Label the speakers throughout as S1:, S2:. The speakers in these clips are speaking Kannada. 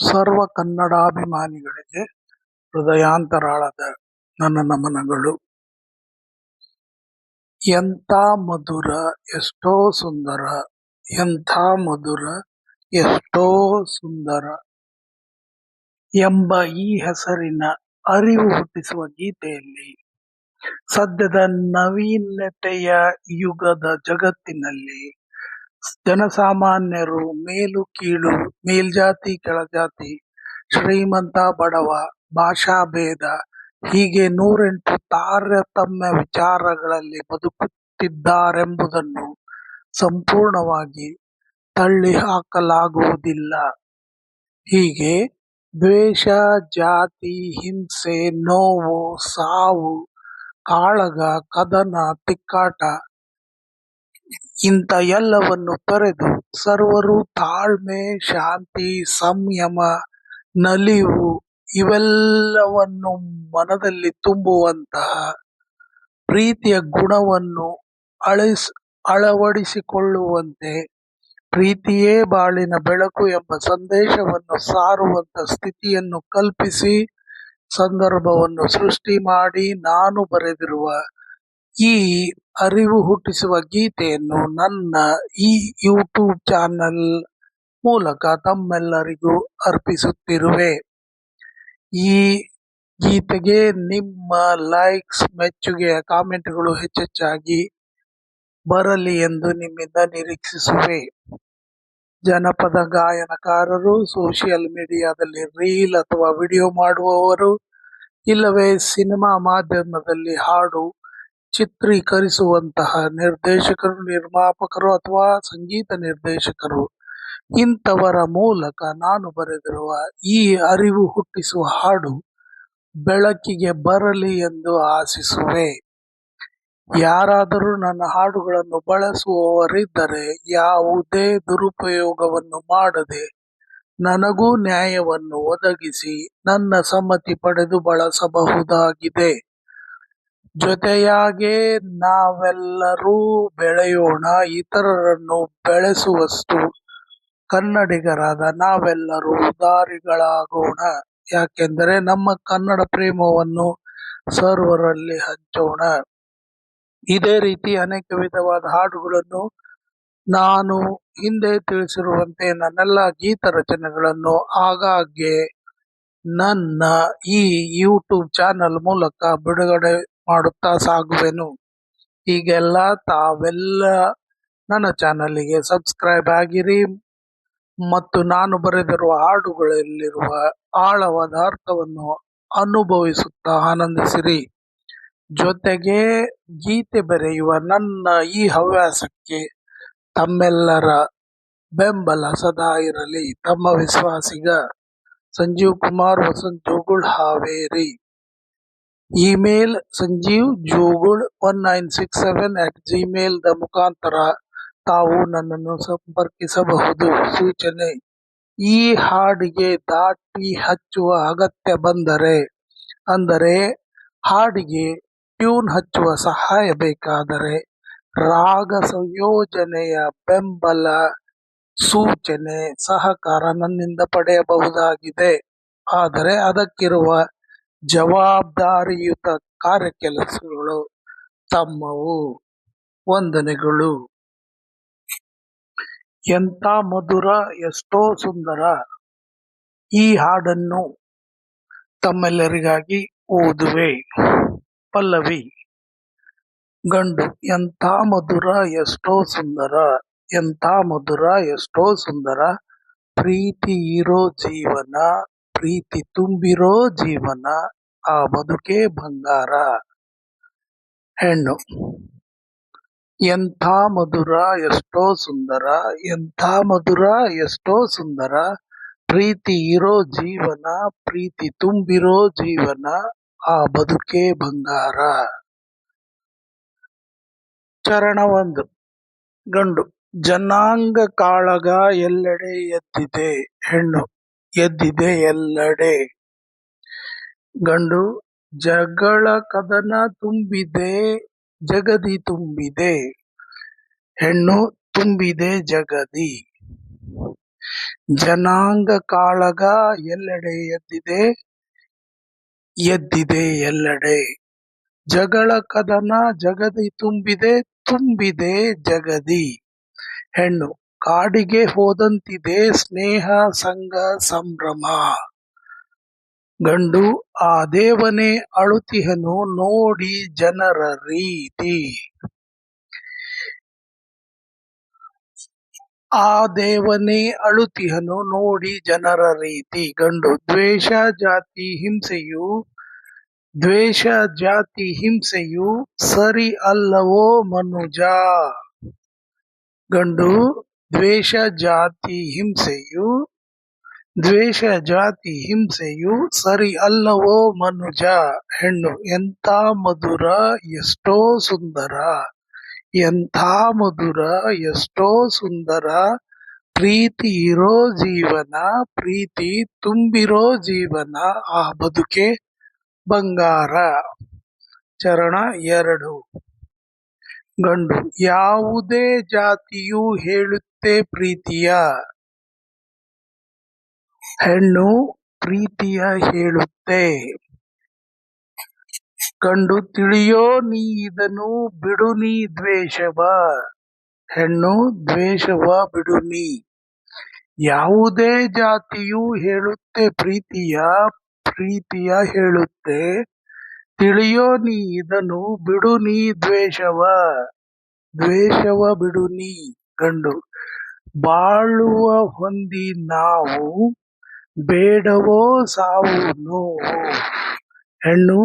S1: ಸರ್ವ ಕನ್ನಡಾಭಿಮಾನಿಗಳಿಗೆ ಹೃದಯಾಂತರಾಳದ ನನ್ನ ನಮನಗಳು. ಎಂಥ ಮಧುರ, ಎಷ್ಟೋ ಸುಂದರ, ಎಂಥ ಮಧುರ, ಎಷ್ಟೋ ಸುಂದರ ಎಂಬ ಈ ಹೆಸರಿನ ಅರಿವು ಹುಟ್ಟಿಸುವ ಗೀತೆಯಲ್ಲಿ ಸದ್ಯದ ನವೀನತೆಯ ಯುಗದ ಜಗತ್ತಿನಲ್ಲಿ ಜನಸಾಮಾನ್ಯರು ಮೇಲು ಕೀಳು, ಮೇಲ್ಜಾತಿ ಕೆಳಜಾತಿ, ಶ್ರೀಮಂತ ಬಡವ, ಭಾಷಾ ಭೇದ ಹೀಗೆ 108 ತಾರತಮ್ಯ ವಿಚಾರಗಳಲ್ಲಿ ಬದುಕುತ್ತಿದ್ದಾರೆಂಬುದನ್ನು ಸಂಪೂರ್ಣವಾಗಿ ತಳ್ಳಿಹಾಕಲಾಗುವುದಿಲ್ಲ. ಹೀಗೆ ದ್ವೇಷ, ಜಾತಿ, ಹಿಂಸೆ, ನೋವು, ಸಾವು, ಕಾಳಗ, ಕದನ, ತಿಕ್ಕಾಟ ಇಂಥ ಎಲ್ಲವನ್ನು ತೊರೆದು ಸರ್ವರು ತಾಳ್ಮೆ, ಶಾಂತಿ, ಸಂಯಮ, ನಲಿವು ಇವೆಲ್ಲವನ್ನು ಮನದಲ್ಲಿ ತುಂಬುವಂತಹ ಪ್ರೀತಿಯ ಗುಣವನ್ನು ಅಳವಡಿಸಿಕೊಳ್ಳುವಂತೆ, ಪ್ರೀತಿಯೇ ಬಾಳಿನ ಬೆಳಕು ಎಂಬ ಸಂದೇಶವನ್ನು ಸಾರುವಂತ ಸ್ಥಿತಿಯನ್ನು ಕಲ್ಪಿಸಿ, ಸಂದರ್ಭವನ್ನು ಸೃಷ್ಟಿ ಮಾಡಿ ನಾನು ಬರೆದಿರುವ ಈ ಅರಿವು ಹುಟ್ಟಿಸುವ ಗೀತೆಯನ್ನು ನನ್ನ ಈ ಯೂಟ್ಯೂಬ್ ಚಾನೆಲ್ ಮೂಲಕ ತಮ್ಮೆಲ್ಲರಿಗೂ ಅರ್ಪಿಸುತ್ತಿರುವೆ. ಈ ಗೀತೆಗೆ ನಿಮ್ಮ ಲೈಕ್ಸ್, ಮೆಚ್ಚುಗೆಯ ಕಾಮೆಂಟ್ಗಳು ಹೆಚ್ಚೆಚ್ಚಾಗಿ ಬರಲಿ ಎಂದು ನಿಮ್ಮಿಂದ ನಿರೀಕ್ಷಿಸುವೆ. ಜನಪದ ಗಾಯನಕಾರರು, ಸೋಷಿಯಲ್ ಮೀಡಿಯಾದಲ್ಲಿ ರೀಲ್ ಅಥವಾ ವಿಡಿಯೋ ಮಾಡುವವರು, ಇಲ್ಲವೇ ಸಿನಿಮಾ ಮಾಧ್ಯಮದಲ್ಲಿ ಹಾಡು ಚಿತ್ರೀಕರಿಸುವಂತಹ ನಿರ್ದೇಶಕರು, ನಿರ್ಮಾಪಕರು ಅಥವಾ ಸಂಗೀತ ನಿರ್ದೇಶಕರು ಇಂಥವರ ಮೂಲಕ ನಾನು ಬರೆದಿರುವ ಈ ಅರಿವು ಹುಟ್ಟಿಸುವ ಹಾಡು ಬೆಳಕಿಗೆ ಬರಲಿ ಎಂದು ಆಶಿಸುವೆ. ಯಾರಾದರೂ ನನ್ನ ಹಾಡುಗಳನ್ನು ಬಳಸುವವರಿದ್ದರೆ ಯಾವುದೇ ದುರುಪಯೋಗವನ್ನು ಮಾಡದೆ ನನಗೂ ನ್ಯಾಯವನ್ನು ಒದಗಿಸಿ ನನ್ನ ಸಮ್ಮತಿ ಪಡೆದು ಬಳಸಬಹುದಾಗಿದೆ. ಜೊತೆಯಾಗೇ ನಾವೆಲ್ಲರೂ ಬೆಳೆಯೋಣ, ಇತರರನ್ನು ಬೆಳೆಸುವಷ್ಟು ಕನ್ನಡಿಗರಾದ ನಾವೆಲ್ಲರೂ ಉದಾರಿಗಳಾಗೋಣ. ಯಾಕೆಂದರೆ ನಮ್ಮ ಕನ್ನಡ ಪ್ರೇಮವನ್ನು ಸರ್ವರಲ್ಲಿ ಹಂಚೋಣ. ಇದೇ ರೀತಿ ಅನೇಕ ವಿಧವಾದ ಹಾಡುಗಳನ್ನು ನಾನು ಹಿಂದೆ ತಿಳಿಸಿರುವಂತೆ ನನ್ನೆಲ್ಲ ಗೀತ ರಚನೆಗಳನ್ನು ಆಗಾಗ್ಗೆ ನನ್ನ ಈ ಯೂಟ್ಯೂಬ್ ಚಾನಲ್ ಮೂಲಕ ಬಿಡುಗಡೆ ಮಾಡುತ್ತಾ ಸಾಗುವೆನು. ಹೀಗೆಲ್ಲ ತಾವೆಲ್ಲ ನನ್ನ ಚಾನಲ್ಗೆ ಸಬ್ಸ್ಕ್ರೈಬ್ ಆಗಿರಿ ಮತ್ತು ನಾನು ಬರೆದಿರುವ ಹಾಡುಗಳಲ್ಲಿರುವ ಆಳವಾದ ಅರ್ಥವನ್ನು ಅನುಭವಿಸುತ್ತಾ ಆನಂದಿಸಿರಿ. ಜೊತೆಗೆ ಗೀತೆ ಬರೆಯುವ ನನ್ನ ಈ ಹವ್ಯಾಸಕ್ಕೆ ತಮ್ಮೆಲ್ಲರ ಬೆಂಬಲ ಸದಾ ಇರಲಿ. ತಮ್ಮ ವಿಶ್ವಾಸಿಗ ಸಂಜೀವ್ ಕುಮಾರ್, ವಸಂತ್ ಜೋಗುಳ್, ಹಾವೇರಿ. ಇಮೇಲ್ sanjeevjogul1967 ದ ಮುಖಾಂತರ ತಾವು ನನ್ನನ್ನು ಸಂಪರ್ಕಿಸಬಹುದು. ಸೂಚನೆ: ಈ ಹಾಡಿಗೆ ದಾಟಿ ಹಚ್ಚುವ ಅಗತ್ಯ ಬಂದರೆ, ಅಂದರೆ ಹಾಡಿಗೆ ಟ್ಯೂನ್ ಹಚ್ಚುವ ಸಹಾಯ ಬೇಕಾದರೆ, ರಾಗ ಸಂಯೋಜನೆಯ ಬೆಂಬಲ, ಸೂಚನೆ, ಸಹಕಾರ ನನ್ನಿಂದ ಪಡೆಯಬಹುದಾಗಿದೆ. ಆದರೆ ಅದಕ್ಕಿರುವ ಜವಾಬ್ದಾರಿಯುತ ಕಾರ್ಯಕೆಲಸಗಳು ತಮ್ಮವು. ವಂದನೆಗಳು. ಎಂಥ ಮಧುರ, ಎಷ್ಟೋ ಸುಂದರ ಈ ಹಾಡನ್ನು ತಮ್ಮೆಲ್ಲರಿಗಾಗಿ ಓದುವೆ. ಪಲ್ಲವಿ. ಗಂಡು: ಎಂಥ ಮಧುರ, ಎಷ್ಟೋ ಸುಂದರ, ಎಂಥ ಮಧುರ, ಎಷ್ಟೋ ಸುಂದರ, ಪ್ರೀತಿ ಇರೋ ಜೀವನ, ಪ್ರೀತಿ ತುಂಬಿರೋ ಜೀವನ, ಆ ಬದುಕೇ ಬಂಗಾರ. ಹೆಣ್ಣು: ಎಂಥ ಮಧುರ, ಎಷ್ಟೋ ಸುಂದರ, ಎಂಥ ಮಧುರ, ಎಷ್ಟೋ ಸುಂದರ, ಪ್ರೀತಿ ಇರೋ ಜೀವನ, ಪ್ರೀತಿ ತುಂಬಿರೋ ಜೀವನ, ಆ ಬದುಕೇ ಬಂಗಾರ. ಚರಣ 1. ಗಂಡು: ಜನಾಂಗ ಕಾಳಗ ಎಲ್ಲೆಡೆ ಎದ್ದಿದೆ. ಹೆಣ್ಣು: ಎದ್ದಿದೆ ಎಲ್ಲೆಡೆ. ಗಂಡು: ಜಗಳ ಕದನ ತುಂಬಿದೆ, ಜಗದಿ ತುಂಬಿದೆ. ಹೆಣ್ಣು: ತುಂಬಿದೆ ಜಗದಿ. ಜನಾಂಗ ಕಾಳಗ ಎಲ್ಲೆಡೆ ಎದ್ದಿದೆ, ಎದ್ದಿದೆ ಎಲ್ಲೆಡೆ. ಜಗಳ ಕದನ ಜಗದಿ ತುಂಬಿದೆ, ತುಂಬಿದೆ ಜಗದಿ. ಹೆಣ್ಣು ಕಾಡಿಗೆ ಹೋದಂತಿದೆ, ಸ್ನೇಹ ಸಂಗ ಸಂಭ್ರಮ. ಗಂಡು ಆ ದೇವನೇ ಅಳುತಿಹನು, ನೋಡಿ ಜನರ ರೀತಿ. ಆ ದೇವನೇ ಅಳುತಿಹನು, ನೋಡಿ ಜನರ ರೀತಿ. ಗಂಡು ದ್ವೇಷ ಜಾತಿ ಹಿಂಸೆಯು, ದ್ವೇಷ ಜಾತಿ ಹಿಂಸೆಯು ಸರಿ ಅಲ್ಲವೋ ಮನುಜ. ಗಂಡು ದ್ವೇಷ ಜಾತಿ ಹಿಂಸೆಯು, ದ್ವೇಷ ಜಾತಿ ಹಿಂಸೆಯು ಸರಿ ಅಲ್ಲವೋ ಮನುಜ. ಹೆಣ್ಣು ಎಂಥ ಮಧುರ ಎಷ್ಟೋ ಸುಂದರ, ಎಂಥ ಮಧುರ ಎಷ್ಟೋ ಸುಂದರ. ಪ್ರೀತಿ ಇರೋ ಜೀವನ, ಪ್ರೀತಿ ತುಂಬಿರೋ ಜೀವನ, ಆ ಬದುಕೆ ಬಂಗಾರ. ಚರಣ 2. ಗಂಡು ಯಾವುದೇ ಜಾತಿಯು ಹೇಳುತ್ತೆ ಪ್ರೀತಿಯ. ಹೆಣ್ಣು ಪ್ರೀತಿಯ ಹೇಳುತ್ತೆ. ಗಂಡು ತಿಳಿಯೋ ನೀ ಇದನ್ನು, ಬಿಡು ನೀ ದ್ವೇಷವ. ಹೆಣ್ಣು ದ್ವೇಷವ ಬಿಡು ನೀ. ಯಾವುದೇ ಜಾತಿಯು ಹೇಳುತ್ತೆ ಪ್ರೀತಿಯ, ಪ್ರೀತಿಯ ಹೇಳುತ್ತೆ. ತಿಳಿಯೋ ನೀ ಇದನ್ನು, ಬಿಡು ನೀ ದ್ವೇಷವ, ದ್ವೇಷವ ಬಿಡು ನೀ. ಗಂಡು ಬಾಳುವ ಹೊಂದಿ ನಾವು, ಬೇಡವೋ ಸಾವು ನೋವು. ಹೆಣ್ಣು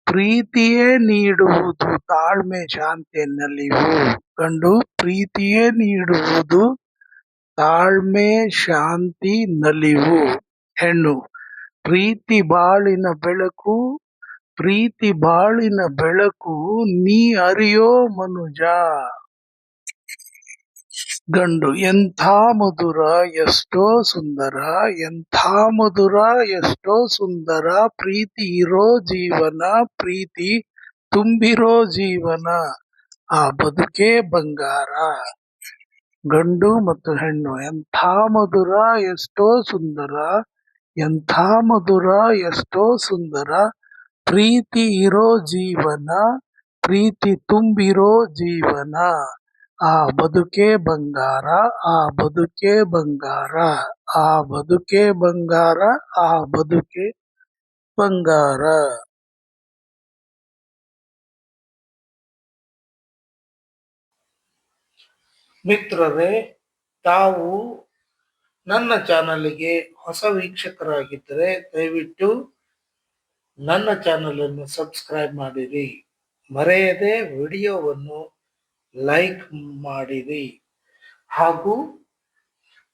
S1: ಪ್ರೀತಿಯೇ ನೀಡುವುದು ತಾಳ್ಮೆ ಶಾಂತಿ ನಲಿವು. ಗಂಡು ಪ್ರೀತಿಯೇ ನೀಡುವುದು ತಾಳ್ಮೆ ಶಾಂತಿ ನಲಿವು. ಹೆಣ್ಣು ಪ್ರೀತಿ ಬಾಳಿನ ಬೆಳಕು, ಪ್ರೀತಿ ಬಾಳಿನ ಬೆಳಕು, ನೀ ಅರಿಯೋ ಮನುಜ. ಗಂಡು ಎಂಥ ಮಧುರ ಎಷ್ಟೋ ಸುಂದರ, ಎಂಥ ಮಧುರ ಎಷ್ಟೋ ಸುಂದರ. ಪ್ರೀತಿ ಇರೋ ಜೀವನ, ಪ್ರೀತಿ ತುಂಬಿರೋ ಜೀವನ, ಆ ಬದುಕೆ ಬಂಗಾರ. ಗಂಡು ಮತ್ತು ಹೆಣ್ಣು ಎಂಥ ಮಧುರ ಎಷ್ಟೋ ಸುಂದರ, ಎಂಥ ಮಧುರ ಎಷ್ಟೋ ಸುಂದರ. ಪ್ರೀತಿ ಇರೋ ಜೀವನ, ಪ್ರೀತಿ ತುಂಬಿರೋ ಜೀವನ, ಆ ಬದುಕೆ ಬಂಗಾರ, ಆ ಬದುಕೆ ಬಂಗಾರ, ಆ ಬದುಕೆ ಬಂಗಾರ, ಆ ಬದುಕೆ ಬಂಗಾರ. ಮಿತ್ರರೇ, ತಾವು ನನ್ನ ಚಾನಲ್ಗೆ ಹೊಸ ವೀಕ್ಷಕರಾಗಿದ್ದರೆ ದಯವಿಟ್ಟು ನನ್ನ ಚಾನಲ್ ಅನ್ನು ಸಬ್ಸ್ಕ್ರೈಬ್ ಮಾಡಿರಿ. ಮರೆಯದೆ ವಿಡಿಯೋವನ್ನು ಲೈಕ್ ಮಾಡಿರಿ ಹಾಗೂ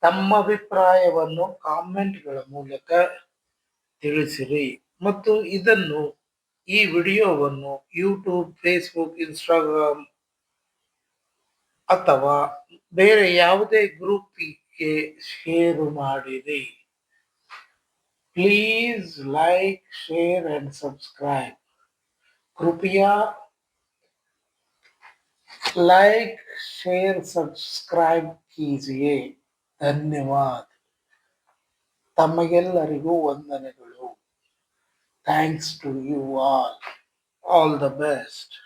S1: ತಮ್ಮ ಅಭಿಪ್ರಾಯವನ್ನು ಕಾಮೆಂಟ್ಗಳ ಮೂಲಕ ತಿಳಿಸಿರಿ. ಮತ್ತು ಈ ವಿಡಿಯೋವನ್ನು ಯೂಟ್ಯೂಬ್, ಫೇಸ್ಬುಕ್, ಇನ್ಸ್ಟಾಗ್ರಾಮ್ ಅಥವಾ ಬೇರೆ ಯಾವುದೇ ಗ್ರೂಪ್ಗೆ ಶೇರ್ ಮಾಡಿರಿ. Please like, share and subscribe. कृपया लाइक, शेयर, सब्सक्राइब कीजिए. ಧನ್ಯವಾದ. ತಮಗೆಲ್ಲರಿಗೂ ವಂದನೆಗಳು. Thanks to you all the best.